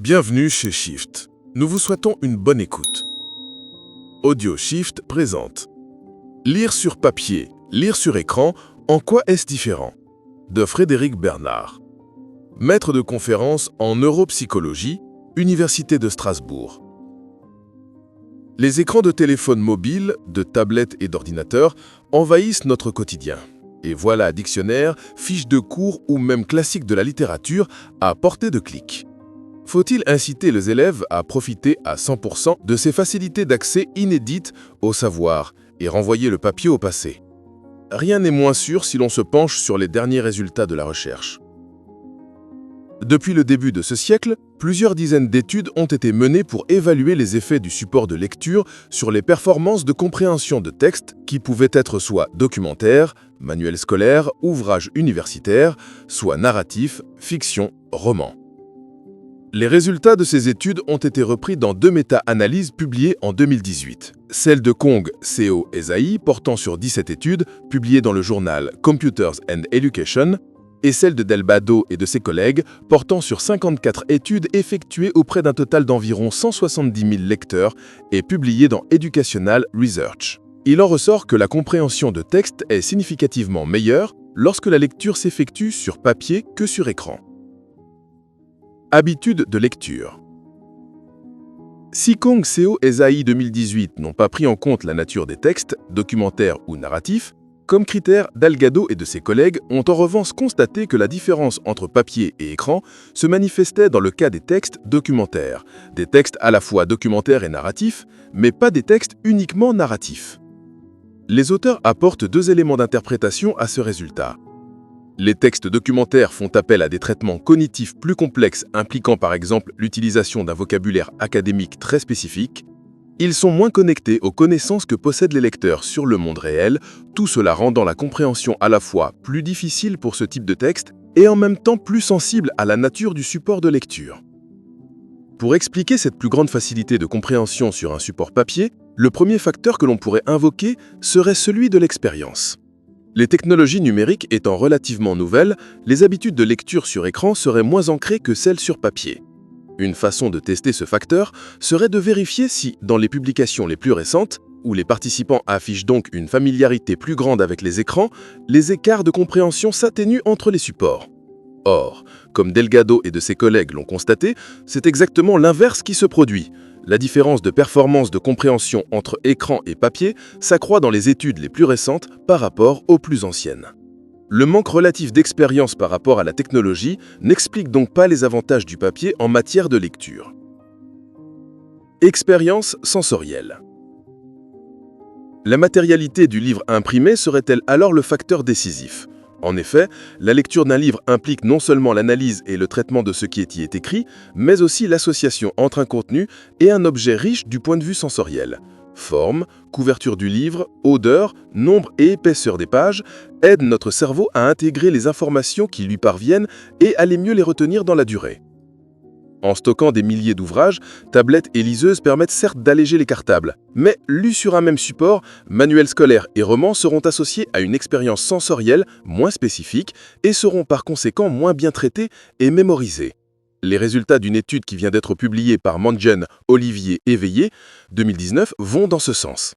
Bienvenue chez Shift. Nous vous souhaitons une bonne écoute. Audio Shift présente Lire sur papier, lire sur écran, en quoi est-ce différent? De Frédéric Bernard. Maître de conférence en neuropsychologie, Université de Strasbourg. Les écrans de téléphone mobile, de tablettes et d'ordinateurs envahissent notre quotidien. Et voilà dictionnaire, fiches de cours ou même classiques de la littérature à portée de clic. Faut-il inciter les élèves à profiter à 100% de ces facilités d'accès inédites au savoir et renvoyer le papier au passé? Rien n'est moins sûr si l'on se penche sur les derniers résultats de la recherche. Depuis le début de ce siècle, plusieurs dizaines d'études ont été menées pour évaluer les effets du support de lecture sur les performances de compréhension de textes qui pouvaient être soit documentaires, manuels scolaires, ouvrages universitaires, soit narratifs, fiction, romans. Les résultats de ces études ont été repris dans deux méta-analyses publiées en 2018. Celle de Kong, Seo et Zhai, portant sur 17 études, publiées dans le journal Computers and Education, et celle de Delbado et de ses collègues, portant sur 54 études effectuées auprès d'un total d'environ 170 000 lecteurs et publiées dans Educational Research. Il en ressort que la compréhension de texte est significativement meilleure lorsque la lecture s'effectue sur papier que sur écran. Habitudes de lecture. Si Kong, Seo et Zhai 2018 n'ont pas pris en compte la nature des textes, documentaires ou narratifs, comme critère, Delgado et de ses collègues ont en revanche constaté que la différence entre papier et écran se manifestait dans le cas des textes documentaires, des textes à la fois documentaires et narratifs, mais pas des textes uniquement narratifs. Les auteurs apportent deux éléments d'interprétation à ce résultat. Les textes documentaires font appel à des traitements cognitifs plus complexes impliquant par exemple l'utilisation d'un vocabulaire académique très spécifique. Ils sont moins connectés aux connaissances que possèdent les lecteurs sur le monde réel, tout cela rendant la compréhension à la fois plus difficile pour ce type de texte et en même temps plus sensible à la nature du support de lecture. Pour expliquer cette plus grande facilité de compréhension sur un support papier, le premier facteur que l'on pourrait invoquer serait celui de l'expérience. Les technologies numériques étant relativement nouvelles, les habitudes de lecture sur écran seraient moins ancrées que celles sur papier. Une façon de tester ce facteur serait de vérifier si, dans les publications les plus récentes, où les participants affichent donc une familiarité plus grande avec les écrans, les écarts de compréhension s'atténuent entre les supports. Or, comme Delgado et de ses collègues l'ont constaté, c'est exactement l'inverse qui se produit. La différence de performance de compréhension entre écran et papier s'accroît dans les études les plus récentes par rapport aux plus anciennes. Le manque relatif d'expérience par rapport à la technologie n'explique donc pas les avantages du papier en matière de lecture. Expérience sensorielle. La matérialité du livre imprimé serait-elle alors le facteur décisif? En effet, la lecture d'un livre implique non seulement l'analyse et le traitement de ce qui y est écrit, mais aussi l'association entre un contenu et un objet riche du point de vue sensoriel. Forme, couverture du livre, odeur, nombre et épaisseur des pages aident notre cerveau à intégrer les informations qui lui parviennent et à les mieux les retenir dans la durée. En stockant des milliers d'ouvrages, tablettes et liseuses permettent certes d'alléger les cartables, mais lus sur un même support, manuels scolaires et romans seront associés à une expérience sensorielle moins spécifique et seront par conséquent moins bien traités et mémorisés. Les résultats d'une étude qui vient d'être publiée par Mangen, Olivier et Veillé, 2019, vont dans ce sens.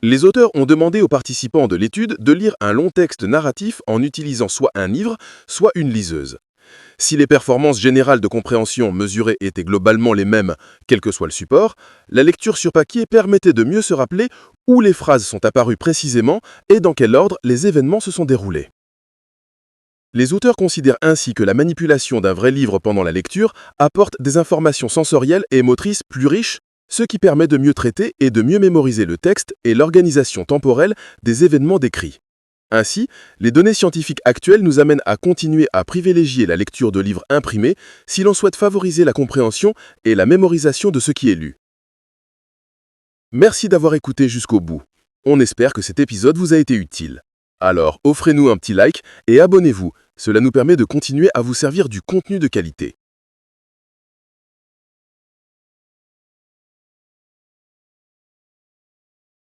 Les auteurs ont demandé aux participants de l'étude de lire un long texte narratif en utilisant soit un livre, soit une liseuse. Si les performances générales de compréhension mesurées étaient globalement les mêmes, quel que soit le support, la lecture sur papier permettait de mieux se rappeler où les phrases sont apparues précisément et dans quel ordre les événements se sont déroulés. Les auteurs considèrent ainsi que la manipulation d'un vrai livre pendant la lecture apporte des informations sensorielles et motrices plus riches, ce qui permet de mieux traiter et de mieux mémoriser le texte et l'organisation temporelle des événements décrits. Ainsi, les données scientifiques actuelles nous amènent à continuer à privilégier la lecture de livres imprimés si l'on souhaite favoriser la compréhension et la mémorisation de ce qui est lu. Merci d'avoir écouté jusqu'au bout. On espère que cet épisode vous a été utile. Alors, offrez-nous un petit like et abonnez-vous, cela nous permet de continuer à vous servir du contenu de qualité.